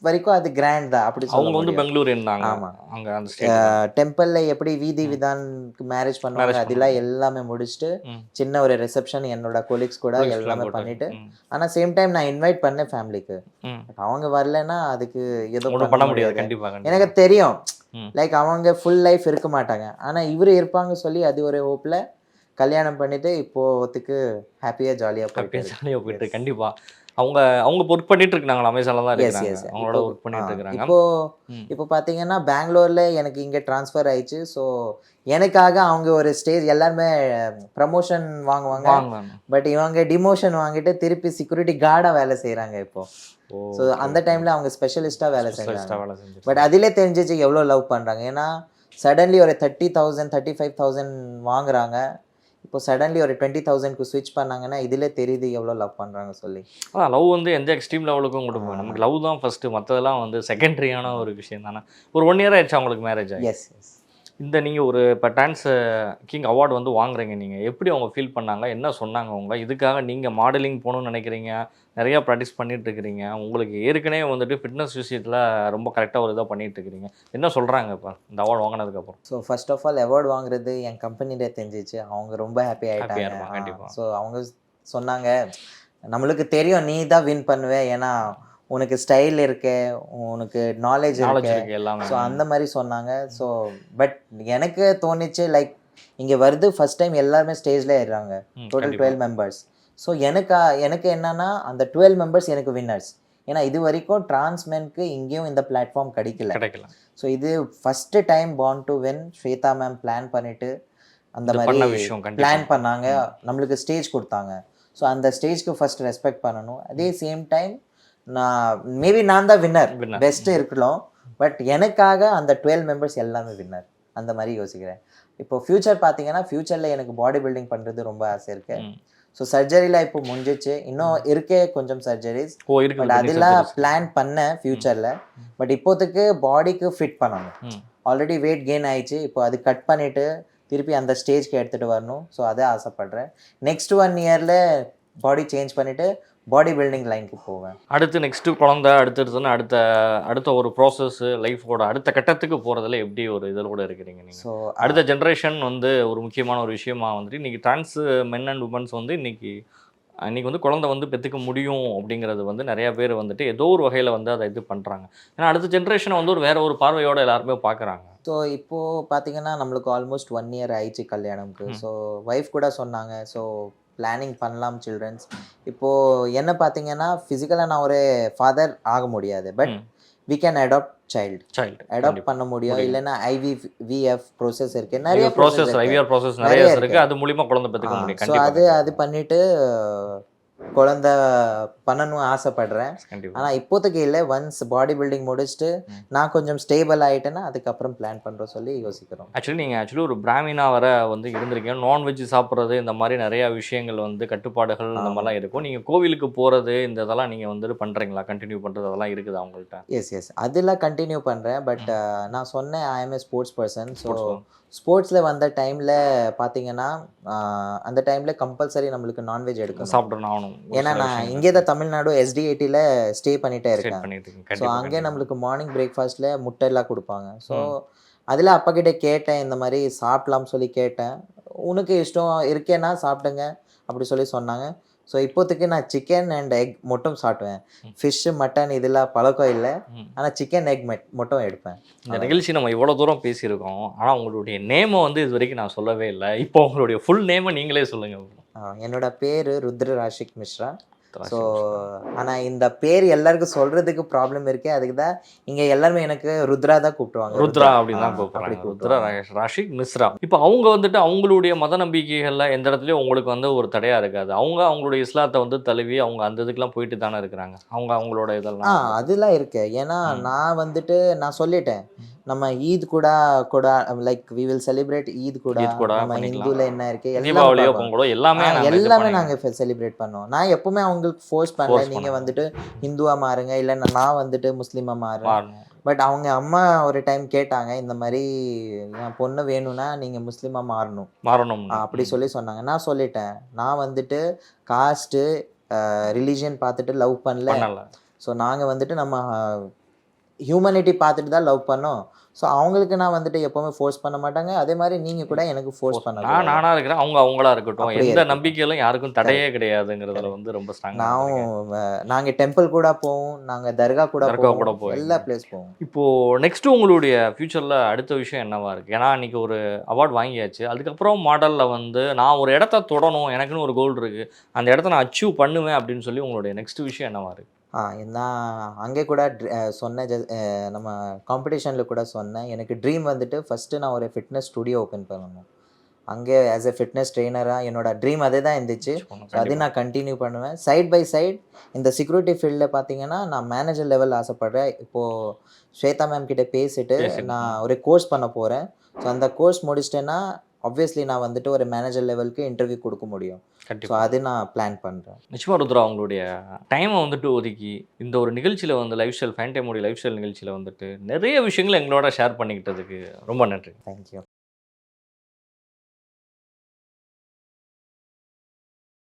வரைக்கும் அது கிராண்ட் தான் அப்படி அவங்க வந்து பெங்களூர் இருந்தாங்க. ஆமாம், அங்கே அந்த டெம்பிளில் எப்படி வீதி விதானுக்கு மேரேஜ் பண்ணுவாங்க அதெல்லாம் எல்லாமே முடிச்சுட்டு சின்ன ஒரு ரிசப்ஷன் என்னோட கொலீக்ஸ் கூட எல்லாமே பண்ணிட்டு. ஆனால் சேம் டைம் நான் இன்வைட் பண்ணேன் ஃபேமிலிக்கு. அவங்க வரலன்னா அதுக்கு எதுவும் பண்ண முடியாது கண்டிப்பாக. எனக்கு தெரியும் லைக் அவங்க ஃபுல் லைஃப் இருக்க மாட்டாங்க, ஆனால் இவர் இருப்பாங்க சொல்லி அது ஒரு ஹோப்பில் கல்யாணம் பண்ணிட்டு இப்போத்துக்கு ஹாப்பியாக ஜாலியாக போயிட்டு. கண்டிப்பாக அவங்க ஒர்க் பண்ணிட்டு இருக்காங்க, அமேசான்ல தான் இருக்காங்க, அவங்களோட ஒர்க் பண்ணிட்டு இருக்காங்க. இப்போ பார்த்தீங்கன்னா பெங்களூர்ல எனக்கு இங்கே ட்ரான்ஸ்ஃபர் ஆயிடுச்சு. ஸோ எனக்காக அவங்க ஒரு ஸ்டேஜ் எல்லாருமே ப்ரமோஷன் வாங்குவாங்க, பட் இவங்க டிமோஷன் வாங்கிட்டு திருப்பி செக்யூரிட்டி கார்டாக வேலை செய்கிறாங்க இப்போ. ஸோ அந்த டைமில் அவங்க ஸ்பெஷலிஸ்ட்டாக வேலை செய்கிறாங்க. பட் அதிலே தெரிஞ்சிச்சு எவ்வளோ லவ் பண்ணுறாங்க. ஏன்னா சடன்லி ஒரு 30,000 35,000 வாங்குறாங்க. இப்போ சடன்லி ஒரு 20,000க்கு ஸ்விட்ச் பண்ணாங்கன்னா இதிலே தெரியுது எவ்வளோ லவ் பண்ணுறாங்க சொல்லி. அதான் லவ் வந்து எந்த எக்ஸ்ட்ரீம் லெவலுக்கும் கொண்டு போகும். நமக்கு லவ் தான் ஃபஸ்ட்டு, மற்றதெல்லாம் வந்து செகண்டரியான ஒரு விஷயம் தானே. ஒரு 1 இயர் ஆயிடுச்சு அவங்களுக்கு மேரேஜ் ஆகி. Yes yes. இந்த நீங்கள் ஒரு இப்போ டான்ஸ் கிங் அவார்டு வந்து வாங்குறீங்க, நீங்கள் எப்படி அவங்க ஃபீல் பண்ணாங்க, என்ன சொன்னாங்க அவங்க? இதுக்காக நீங்கள் மாடலிங் போகணும்னு நினைக்கிறீங்க, நிறையா ப்ராக்டிஸ் பண்ணிட்டு இருக்கிறீங்க, உங்களுக்கு ஏற்கனவே வந்துட்டு ஃபிட்னஸ் விஷயத்தில் ரொம்ப கரெக்டாக ஒரு இதாக பண்ணிட்டு இருக்கிறீங்க, என்ன சொல்கிறாங்க இப்போ இந்த அவார்டு வாங்கினதுக்கப்புறம்? So first of all award வாங்குறது என் கம்பெனிலே தெரிஞ்சிச்சு. அவங்க ரொம்ப ஹாப்பி இருப்பாங்க, ஆகிட்டாங்க. கண்டிப்பாக. ஸோ அவங்க சொன்னாங்க, நம்மளுக்கு தெரியும் நீ தான் வின் பண்ணுவே, ஏன்னா உனக்கு ஸ்டைல் இருக்கு, உனக்கு நாலேஜ் இருக்கு எல்லாமே. ஸோ அந்த மாதிரி சொன்னாங்க. ஸோ பட் எனக்கு தோணுச்சு லைக் இங்கே வருது ஃபர்ஸ்ட் டைம் எல்லாருமே ஸ்டேஜில் ஏறுறாங்க, டோட்டல் 12 மெம்பர்ஸ். ஸோ எனக்கு என்னன்னா அந்த 12 மெம்பர்ஸ் எனக்கு வின்னர்ஸ். ஏன்னா இது வரைக்கும் டிரான்ஸ்மென்க்கு இங்கேயும் இந்த பிளாட்ஃபார்ம் கிடைக்கல. ஸோ இது first time born to win Shweta ma'am plan பண்ணிட்டு அந்த மாதிரி பிளான் பண்ணாங்க, நம்மளுக்கு ஸ்டேஜ் கொடுத்தாங்க. ஸோ அந்த ஸ்டேஜ்க்கு ஃபர்ஸ்ட் ரெஸ்பெக்ட் பண்ணணும். அதே சேம் டைம் நான் தான் வின்னர், பெஸ்ட் இருக்கலாம், பட் எனக்காக அந்த 12 மெம்பர்ஸ் எல்லாமே வின்னர், அந்த மாதிரி யோசிக்கிறேன். இப்போ ஃபியூச்சர் பார்த்தீங்கன்னா ஃபியூச்சரில் எனக்கு பாடி பில்டிங் பண்ணுறது ரொம்ப ஆசை இருக்கு. ஸோ சர்ஜரிலாம் இப்போ முடிஞ்சிச்சு, இன்னும் இருக்கே கொஞ்சம் சர்ஜரிஸ், பட் அதெல்லாம் பிளான் பண்ணேன் ஃபியூச்சரில். பட் இப்போதைக்கு பாடிக்கு ஃபிட் பண்ணணும். ஆல்ரெடி வெயிட் கெயின் ஆயிடுச்சு, இப்போ அது கட் பண்ணிவிட்டு திருப்பி அந்த ஸ்டேஜ்க்கு எடுத்துகிட்டு வரணும். ஸோ அதை ஆசைப்படுறேன். நெக்ஸ்ட் 1 இயரில் பாடி சேஞ்ச் பண்ணிவிட்டு பாடி பில்டிங் லைனுக்கு போவேன். அடுத்து நெக்ஸ்ட்டு குழந்தை, அடுத்தடுத்துன்னு அடுத்த ஒரு ப்ராசஸ் லைஃபோட அடுத்த கட்டத்துக்கு போகிறதுல எப்படி ஒரு இதில் கூட இருக்கிறீங்க நீங்கள்? ஸோ அடுத்த ஜென்ரேஷன் வந்து ஒரு முக்கியமான ஒரு விஷயமா வந்துட்டு இன்றைக்கி ட்ரான்ஸ் மென் அண்ட் உமன்ஸ் வந்து இன்றைக்கி வந்து குழந்தை வந்து பெற்றுக்க முடியும் அப்படிங்கிறது வந்து நிறையா பேர் வந்துட்டு ஏதோ ஒரு வகையில் வந்து அதை இது பண்ணுறாங்க. ஏன்னா அடுத்த ஜென்ரேஷனை வந்து ஒரு வேற ஒரு பார்வையோடு எல்லாருமே பார்க்குறாங்க. ஸோ இப்போது பார்த்தீங்கன்னா நம்மளுக்கு ஆல்மோஸ்ட் 1 இயர் ஆயிடுச்சு கல்யாணம்க்கு. ஸோ ஒய்ஃப் கூட சொன்னாங்க, ஸோ பிளானிங் பண்ணலாம் சில்ட்ரன்ஸ். இப்போது என்ன பார்த்தீங்கன்னா ஃபிசிக்கலாக நான் ஒரு ஃபாதர் ஆக முடியாது, but we can adopt adopt பண்ண முடியும். இல்லைன்னா IVF ப்ரோசஸ் இருக்கு, நிறைய ப்ரோசஸ் நிறைய இருக்கு, அது மூலியமா குழந்தை பெற்றுக்க முடியும். ஸோ அது பண்ணிட்டு குழந்தை பண்ணணும்னு ஆசைப்படுறேன். ஆனால் இப்போதைக்கு இல்லை, ஒன்ஸ் பாடி பில்டிங் முடிச்சுட்டு நான் கொஞ்சம் ஸ்டேபிள் ஆகிட்டேன்னா அதுக்கப்புறம் பிளான் பண்ணுறோம் சொல்லி யோசிக்கிறோம். நீங்கள் ஒரு பிராமினா வர வந்து இருந்திருக்கீங்க, நான்வெஜ் சாப்பிட்றது இந்த மாதிரி நிறையா விஷயங்கள் வந்து கட்டுப்பாடுகள் இந்த மாதிரிலாம் இருக்கும். நீங்கள் கோவிலுக்கு போகிறது இந்த இதெல்லாம் நீங்கள் வந்துட்டு பண்ணுறீங்களா, கண்டினியூ பண்ணுறது அதெல்லாம் இருக்குது அவங்கள்ட்ட? எஸ் அதெல்லாம் கண்டினியூ பண்ணுறேன். பட் நான் சொன்னேன் I M A sports person. So ஸ்போர்ட்ஸில் வந்த டைமில் பார்த்தீங்கன்னா அந்த டைமில் கம்பல்சரி நம்மளுக்கு நான்வெஜ் எடுக்கணும், சாப்பிடணும். ஏன்னா நான் இங்கே தான் தமிழ்நாடு SDATல ஸ்டே பண்ணிகிட்டே இருக்கேன். ஸோ அங்கே நம்மளுக்கு மார்னிங் பிரேக்ஃபாஸ்ட்டில் முட்டை எல்லாம் கொடுப்பாங்க. ஸோ அதில் அப்பா கிட்டே கேட்டேன், இந்த மாதிரி சாப்பிடலாம்னு சொல்லி கேட்டேன். உனக்கு இஷ்டம் இருக்கேன்னா சாப்பிடுங்க அப்படி சொல்லி சொன்னாங்க. ஸோ இப்போதைக்கு நான் சிக்கன் அண்ட் எக் மட்டும் சாப்பிடுவேன். ஃபிஷ்ஷு மட்டன் இதெல்லாம் பழக்கம் இல்லை, ஆனால் சிக்கன் எக் மட்டும் எடுப்பேன். இந்த நிகழ்ச்சி நம்ம இவ்வளோ தூரம் பேசியிருக்கோம், ஆனால் உங்களுடைய நேமை வந்து இது வரைக்கும் நான் சொல்லவே இல்லை. இப்போ உங்களுடைய ஃபுல் நேமை நீங்களே சொல்லுங்கள். என்னோட பேர் ருத்ர ராஷிக் மிஸ்ரா. ஸோ ஆனால் இந்த பேர் எல்லாருக்கும் சொல்கிறதுக்கு ப்ராப்ளம் இருக்கே, அதுக்கு தான் இங்கே எல்லாருமே எனக்கு ருத்ரா தான் கூப்பிடுவாங்க. ருத்ரா அப்படின்னு தான் கூப்பிடுறாங்க, ருத்ரா ராஷிக் மிஸ்ரா. இப்போ அவங்க வந்துட்டு அவங்களுடைய மத நம்பிக்கைகளில் எந்த இடத்துலையும் உங்களுக்கு வந்து ஒரு தடையாக இருக்காது. அவங்களுடைய இஸ்லாத்தை வந்து தழுவி அவங்க அந்த இதுக்கெலாம் போயிட்டு தானே இருக்கிறாங்க. அவங்களோட இதெல்லாம் அதெல்லாம் இருக்கு. ஏன்னா நான் வந்துட்டு நான் சொல்லிட்டேன், நம்ம ஈத் கூட like we will celebrate Eid கூட. நம்ம ஹிந்துல என்ன இருக்கு, எல்லாமே நாங்க செலிப்ரேட் பண்ணுவோம். நான் எப்பவுமே அவங்களுக்கு ஃபோர்ஸ் பண்ணல நீங்க வந்துட்டு ஹிந்துவா மாறுங்க, இல்லைன்னா நான் வந்துட்டு முஸ்லீமா மாறுறேன். பட் அவங்க அம்மா ஒரு டைம் கேட்டாங்க, இந்த மாதிரி என் பொண்ணு வேணும்னா நீங்க முஸ்லீமா மாறணும் அப்படி சொல்லி சொன்னாங்க. நான் சொல்லிட்டேன், நான் வந்துட்டு காஸ்ட்டு ரிலீஜியன் பார்த்துட்டு லவ் பண்ணல. ஸோ நாங்கள் வந்துட்டு நம்ம ஹியூமனிட்டி பார்த்துட்டு தான் லவ் பண்ணோம். ஸோ அவங்களுக்கு நான் வந்துட்டு எப்போவுமே ஃபோர்ஸ் பண்ண மாட்டாங்க. அதே மாதிரி நீங்கள் கூட எனக்கு ஃபோர்ஸ் பண்ண, நானாக இருக்கிறேன், அவங்களா இருக்கட்டும், எந்த நம்பிக்கையிலும் யாருக்கும் தடையே கிடையாதுங்கிறதுல வந்து ரொம்ப ஸ்ட்ராங். நாங்கள் டெம்பிள் கூட போவோம், நாங்கள் தர்கா கூட போவோம், எல்லா பிளேஸ் போவோம். இப்போது நெக்ஸ்ட்டு உங்களுடைய ஃப்யூச்சரில் அடுத்த விஷயம் என்னவா இருக்குது? ஏன்னா இன்றைக்கி ஒரு அவார்டு வாங்கியாச்சு, அதுக்கப்புறம் மாடலில் வந்து நான் ஒரு இடத்த தொடணும், எனக்குன்னு ஒரு கோல் இருக்குது, அந்த இடத்த நான் அச்சீவ் பண்ணுவேன் அப்படின்னு சொல்லி உங்களுடைய நெக்ஸ்ட் விஷயம் என்னவா இருக்குது? நான் அங்கே கூட சொன்னேன், நம்ம காம்படிஷனில் கூட சொன்னேன், எனக்கு ட்ரீம் வந்துட்டு ஃபஸ்ட்டு நான் ஒரு ஃபிட்னஸ் ஸ்டுடியோ ஓப்பன் பண்ணணும். அங்கே ஆஸ் எ ஃபிட்னஸ் ட்ரெயினராக என்னோட ட்ரீம் அதே தான் இருந்துச்சு. அதே நான் கண்டினியூ பண்ணுவேன். சைட் பை சைட் இந்த செக்யூரிட்டி ஃபீல்டில் பார்த்தீங்கன்னா நான் மேனேஜர் லெவல் ஆசைப்பட்றேன். இப்போது ஸ்வேதா மேம் கிட்டே பேசிட்டு நான் ஒரு கோர்ஸ் பண்ண போகிறேன். ஸோ அந்த கோர்ஸ் முடிச்சிட்டேன்னா ஆப்வியஸ்லி நான் வந்துட்டு ஒரு மேனேஜர் லெவலுக்கு இன்டர்வியூ கொடுக்க முடியும். ஸோ கண்டிப்பாக. அது நான் பிளான் பண்ணுறேன். நிச்சயமாக ருத்ரா, உங்களுடைய டைமை வந்துட்டு ஒதுக்கி இந்த ஒரு நிகழ்ச்சியில் வந்து லைஃப் ஸ்டைல் ஃபைன் டைமுடைய லைஃப் ஸ்டைல் நிகழ்ச்சியில் வந்துட்டு நிறைய விஷயங்களை எங்களோட ஷேர் பண்ணிக்கிட்டதுக்கு ரொம்ப நன்றி. தேங்க்யூ.